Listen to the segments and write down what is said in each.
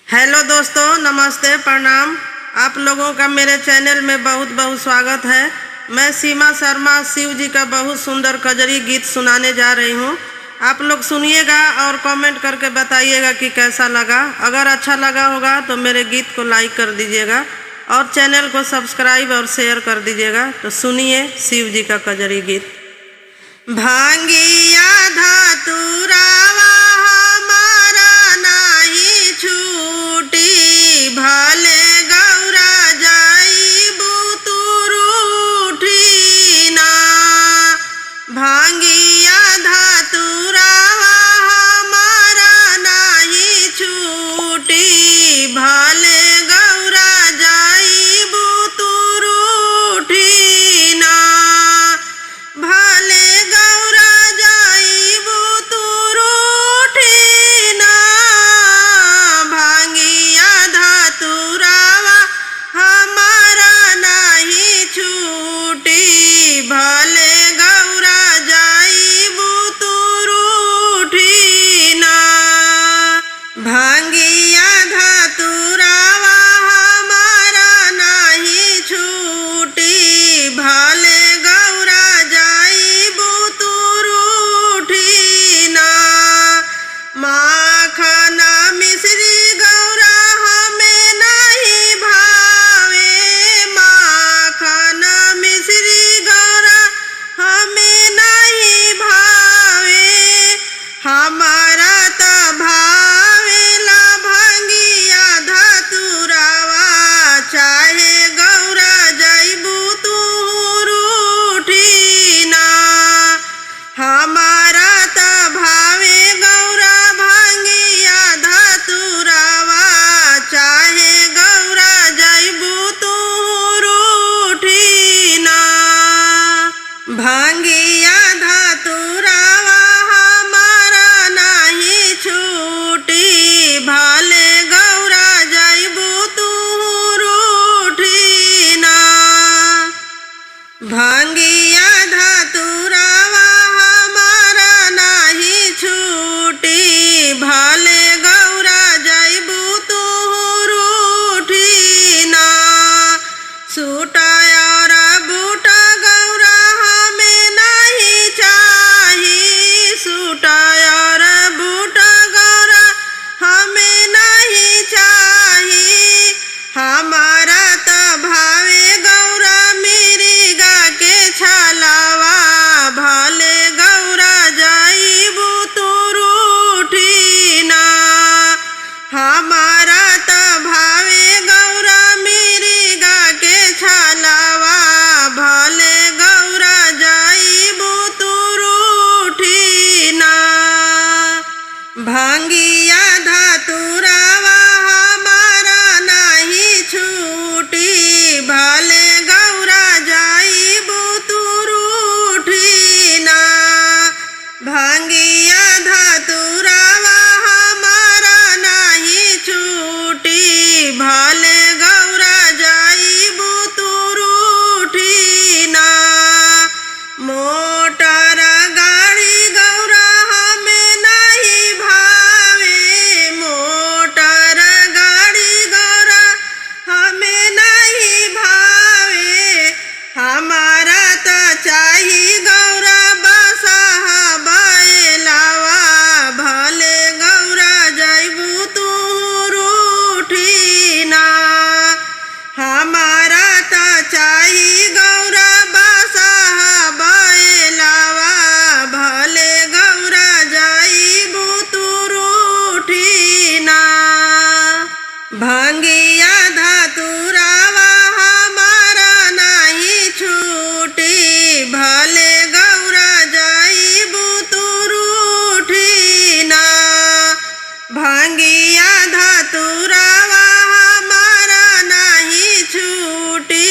Hello दोस्तों, नमस्ते, प्रणाम। आप लोगों का मेरे चैनल में बहुत बहुत स्वागत है। मैं सीमा शर्मा शिव जी का बहुत सुंदर कजरी गीत सुनाने जा रही हूँ। आप लोग सुनिएगा और कमेंट करके बताइएगा कि कैसा लगा। अगर अच्छा लगा होगा तो मेरे गीत को लाइक कर दीजिएगा और चैनल को सब्सक्राइब और शेयर कर दीजिएगा। तो सुनिए शिव जी का कजरी गीत। भांगिया धातुरावा हमारा नाही छूटी, भले गौरा जाइबू तू रूठी ना। भांगिया धातुरावा हमारा नाही छूटी, भले गौरा जाइबू तू रूठी ना। भले गौरा जाइबू तू रूठी ना। भांगिया धातुरावा हमारा नाही छूटी, भले गौरा जाइबू तू रूठी ना। भांगिया धातुरावा हमारा नाही छूटी, भले गौरा जाइबू तू रूठी ना। माखन मिश्री गौरा हमें नहीं भावे, माखन मिश्री गौरा हमें नहीं भावे। हमारा त भावेला भंगिया धातुरावा, चाहे गौरा जाइबू तू रूठी ना। हमारा त भावे गौरा भंगिया धातुरावा, चाहे गौरा जाइबू तू रूठी ना। भांगिया धातुरावा हमारा नाही छूटी, भले गौरा जाइबू तू रूठी ना। भांगिया धातुरावा हमारा नाही छूटी, भले गौरा जाइबू तू रूठी ना। सूटा और बूटा गौरा हमें नहीं चाही, सूटा और बूटा गौरा हमें नहीं चाही। हमारा त भावे गौरा मिर्गा के छलावा, भले गौरा जाइबू तू रूठी ना। हमारा त भावे गौरा मिर्गा के छलावा, भले गौरा जाइबू तू रूठी ना। भांगिया धातुरावा हमारा नाही छूटी, भले गौरा जाइबू तू रूठी ना। भांगिया धातुरावा हमारा नाही छूटी, भले गौरा जाइबू तू रूठी ना। मोटर गाड़ी गौरा हमें नहीं भावे, मोटर गाड़ी गौरा हमें नहीं भावे। हमारा त चाही गौरा बसहा बैलावा, भले गौरा जाइबू तू रूठी ना। हमारा त चाही गौरा बसहा बैलावा, भले गौरा जाइबू तू रूठी ना। भांगिया धातुरावा हमारा नाही छूटी, भले गौरा जाइबू तू रूठी ना। भांगिया धातुरावा हमारा नाही छूटी,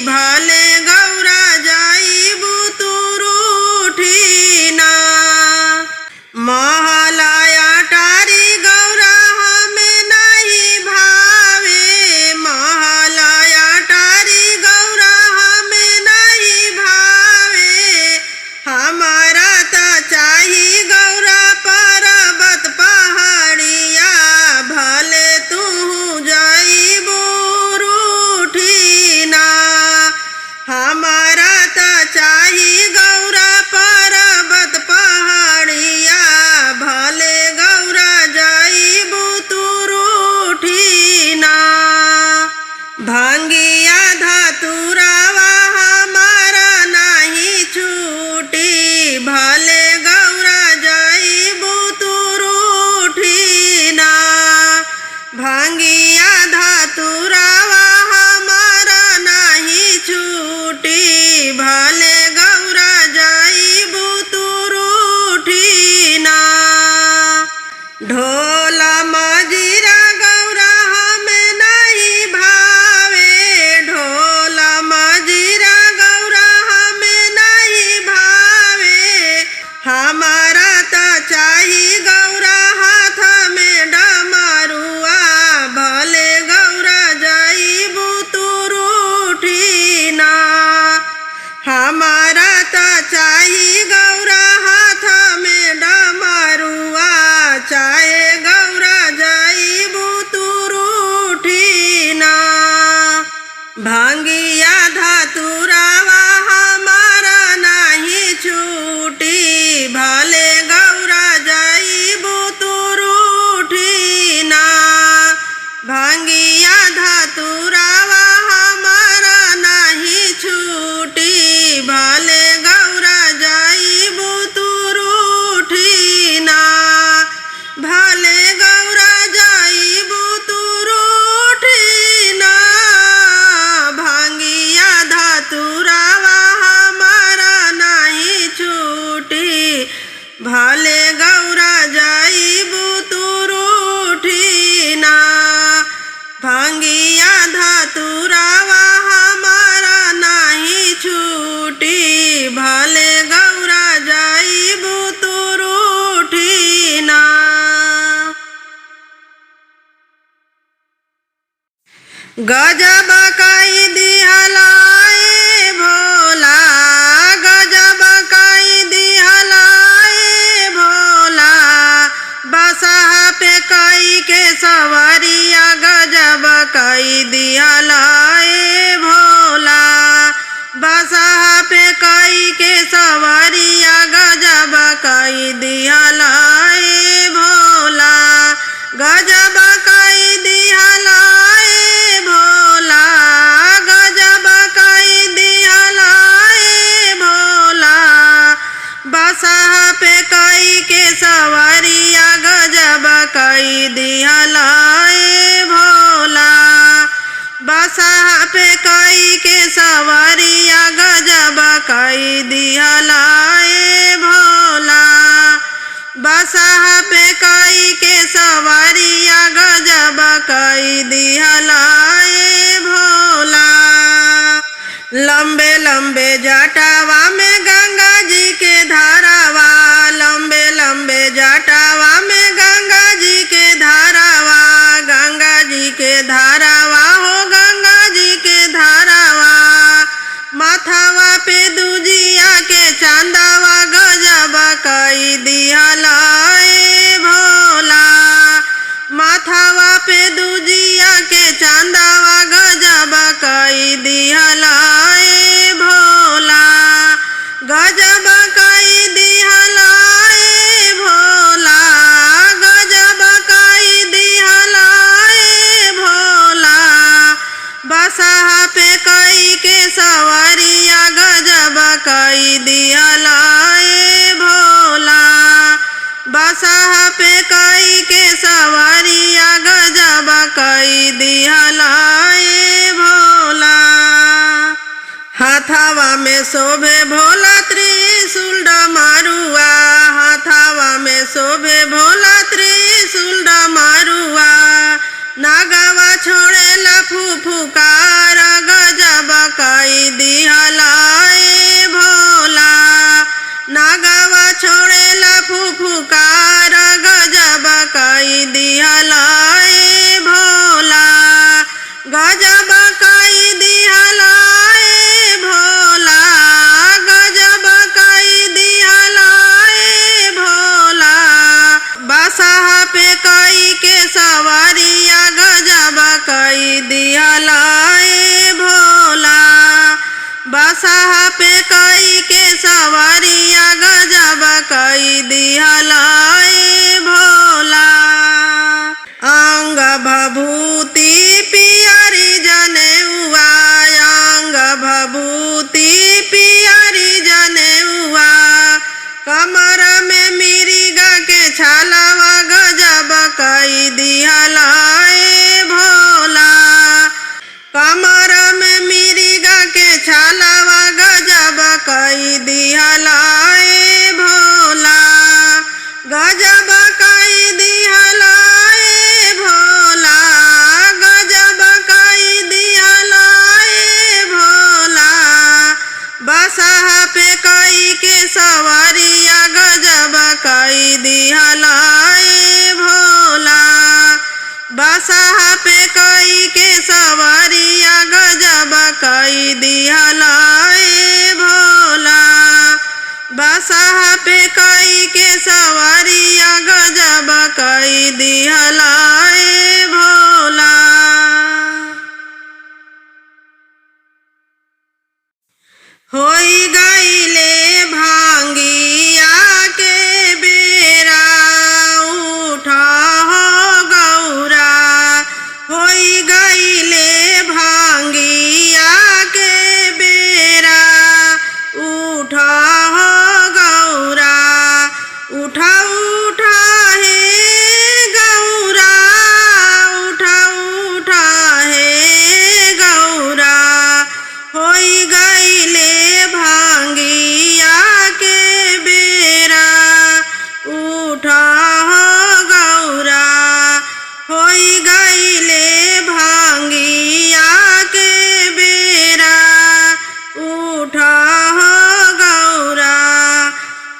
भले गौरा जाइबू तू रूठी ना। महलाया टारी गौरा हमें नहीं भावे, महलाया टारी गौरा हमें नहीं भावे। हमारा त चाही गौरा पर्वत पहाड़िया, भले तू भांगिया धतुरावा हमारा नाही छूटी, भले गौरा जाइबू तू रूठी ना। ढोल मजीरा गौरा हमें नहीं भावे, ढोल मजीरा गौरा हमें नहीं भावे। हमारा तो चाही गौरा हाथ में डमरुआ, भले गौरा जाइबू तू रूठी ना। हमारा तो चाही गौरा हाथ में डमरुआ, चाहे गौरा जाइबू तू रूठी ना। भांगिया धतुरावा हमारा नहीं छूटी, भले गौरा जाइबू तू रूठी ना। भांगिया धतुरावा हमारा नहीं छूटी, भले गौरा जाइबू तू रूठी ना। भले गौरा जाइबू तू रूठी ना। भांगिया धतुरावा हमारा नहीं छूटी, भले गौरा जाइबू तू रूठी ना। भांगिया धतुरावा हमारा नहीं छूटी, भले गौरा जाइबू तू रूठी ना। गजब कई दिहलाए भोला, गजब कई दिहलाए भोला। बसहा पे कई के सवरिया, गजब कई दिहलाए भोला। बसहा पे कई के सवरिया, गजब कई दिहलाए भोला। गजब कई दिहलाए भोला, गजब कई दिहलाए भोला। बसहा पे कई के सवरिया, गजब कई दिहलाए भोला। बसहा पे कई के सवरिया, गजब कई दिहलाए भोला। बसहा पे कई के सवरिया, गजब कई दिहलाए भोला। लंबे लंबे जटावा में गंगा जी के धारावा, लंबे लंबे जटावा में गंगा जी के धारावा। गंगा जी के धारावा हो, गंगा जी के धारावा। माथावा पे दूजिया के चांदावा, गजब कई दिहलाए भोला। माथावा पे दूजिया के चांदावा, गजब कई दिहलाए भोला। गजब कई दिहलाए भोला, गजब कई दिहलाए भोला। बसहा पे कई के सवरिया, गजब कई दिहलाए भोला। बसहा पे कई के सवरिया, गजब कई दिहलाए भोला। हाथावा में शोभे भोला त्रिशूल डमरुआ, हाथावा में शोभे भोला त्रिशूल डमरुआ। नागवा छोड़ेला फुफुकार, गजब कई दिहलाए भोला। नागवा छोड़ेला फुफुकार, गजब कई दिहलाए भोला। गजब कई दिहलाए भोला, गजब कई दिहलाए भोला। बसहा पे कई के सवरिया, गजब कई दिहलाए भोला। बसहा पे कई के सवरिया, गजब कई दिहलाए भोला। अंग भभूति पियरी जनेउआ, अंग भभूति पियरी जनेउआ। कमर में मिर्गा के छालावा, गजब कई दिहलाए सवारिया गजब कई दिहलाए भोला। बसहा पे कई के सवारिया गजब कई दिहलाए भोला। बसहा पे कई के सवारिया गजब कई दिहलाए भोला। होई गईले भांगिया के बेरा उठा हो गौरा। होई गईले भांगिया के बेरा उठा हो गौरा। उठा उठा हे गौरा, उठा उठा हे गौरा। होई गईले भांगिया के बेरा उठा हो गौरा। होई गईले भांगिया के बेरा उठा हो गौरा।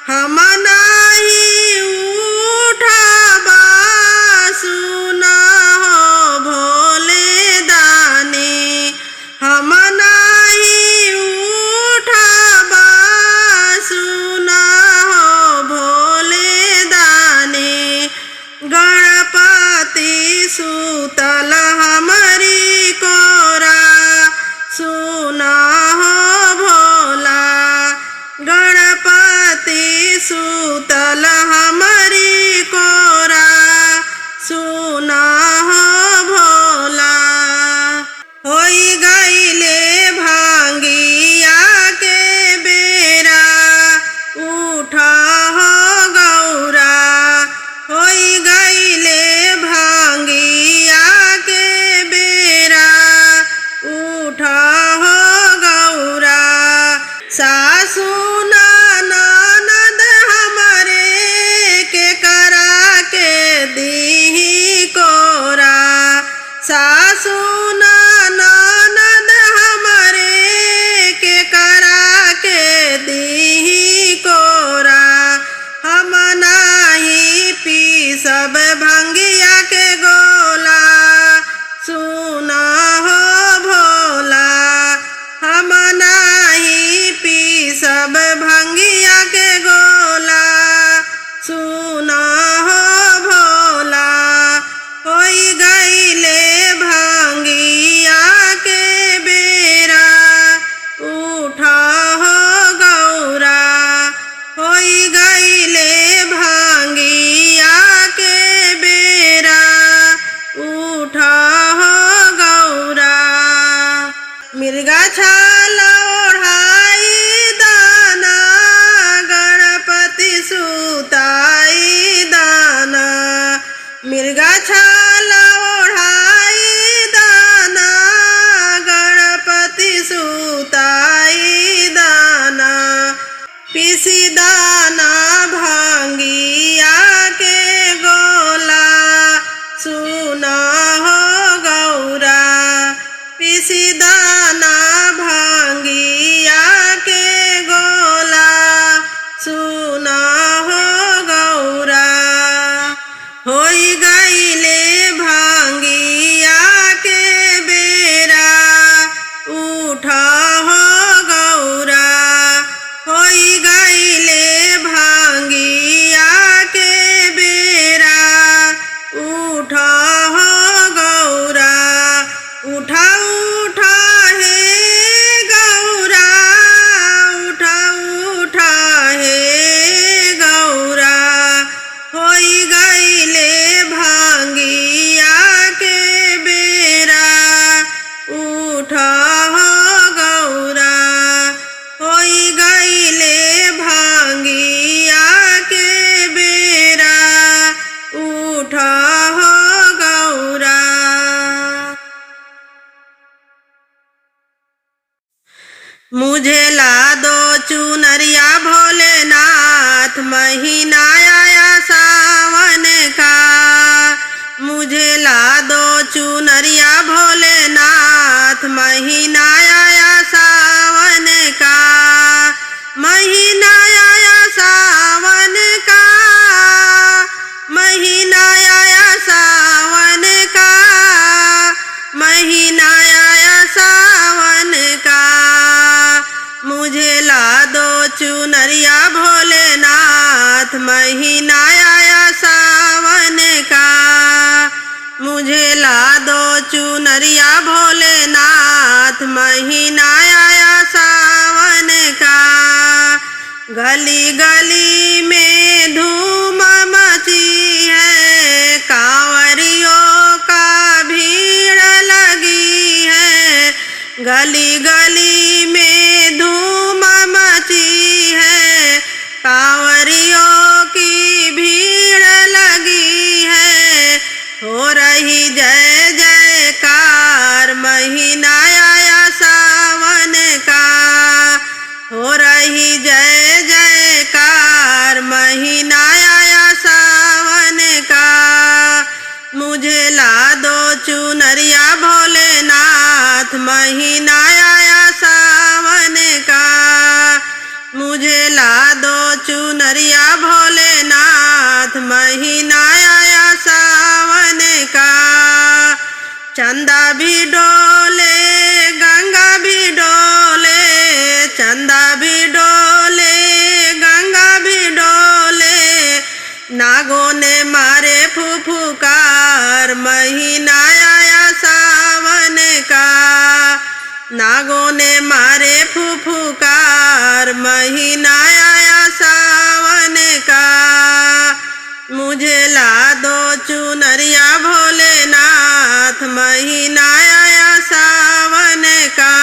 हम नाही उठाबा सुना हो भोले दानी। हम नाही उठाबा सुना हो भोले दानी। गणपति सुतल हमारी कोरा सुना हो भोला। गणपति सुतल हमारी कोरा सुना हो भोला। होई गईले भांगिया के बेरा उठा हो गौरा। होई गईले भांगिया के बेरा उठा हो गौरा। सासू ननद हमरे के करा के दीही कोरा। सासू ननद हमरे के करा के दीही कोरा। हम नाही पी सब भंगिया के गोला सुना हो भोला। हम नाही पी सब भंगिया के गोला सुना हो भोला। होई गईले भांगिया के बेरा उठा हो गौरा। होई गईले भांगिया के बेरा उठा हो गौरा। मिर्गा छाल ओढ़ाई दाना गणपति सुताई दाना। मिर्गा छाल ओढ़ाई दाना गणपति सुताई दाना। पिसी दाना भांगिया के गोला सुना हो गौरा। पिसी दाना भांगिया के गोला सुना हो गौरा। होई गईले भांगिया के बेरा उठा हो गौरा। होई गईले भांगिया के बेरा उठा हो गौरा। उठा उठा हे गौरा, उठा उठा हे गौरा। होई गईले भांगिया के बेरा उठा हो गौरा। होई गईले भांगिया के बेरा उठा हो गौरा। मुझे ला दो चुनरिया भोलेनाथ, महीना आया सावन का। मुझे ला दो चुनरिया भोलेनाथ, महीना आया सावन का। महीना आया महीना आया सावन का, मुझे ला दो चुनरिया भोलेनाथ। महीना आया सावन का, गली गली में धूम मची है, कांवरियों का भीड़ लगी है। गली गली में धूम मची है, कांवरियों की भीड़ लगी है। हो रही जय जयकार, महीना आया सावन का। हो रही जय जयकार, महीना आया सावन का। मुझे ला दो चुनरिया भोलेनाथ। महीना आया सावन का, मुझे ला दो चुनरिया भोलेनाथ। महीना आया सावन का। चंदा भी डोले गंगा भी डोले, चंदा भी डोले गंगा भी डोले, नागों ने मारे फुफुकार। महीना आया सावन का, नागों ने मारे फुफुकार। महीना आया सावन का, मुझे ला दो चुनरिया भोलेनाथ। महीना आया सावन का,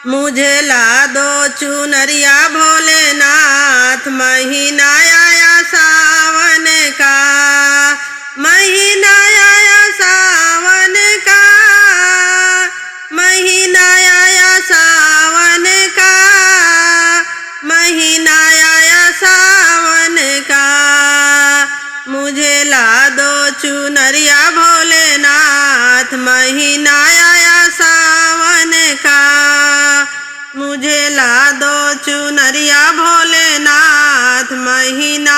मुझे ला दो चुनरिया भोलेनाथ। महीना आया सावन का, महीना आया सावन का, महीना आया सावन का, महीना आया सावन का। मुझे ला दो चुनरिया भोलेनाथ। महीना आया सावन का, मुझे ला दो चुनरिया भोलेनाथ। महीना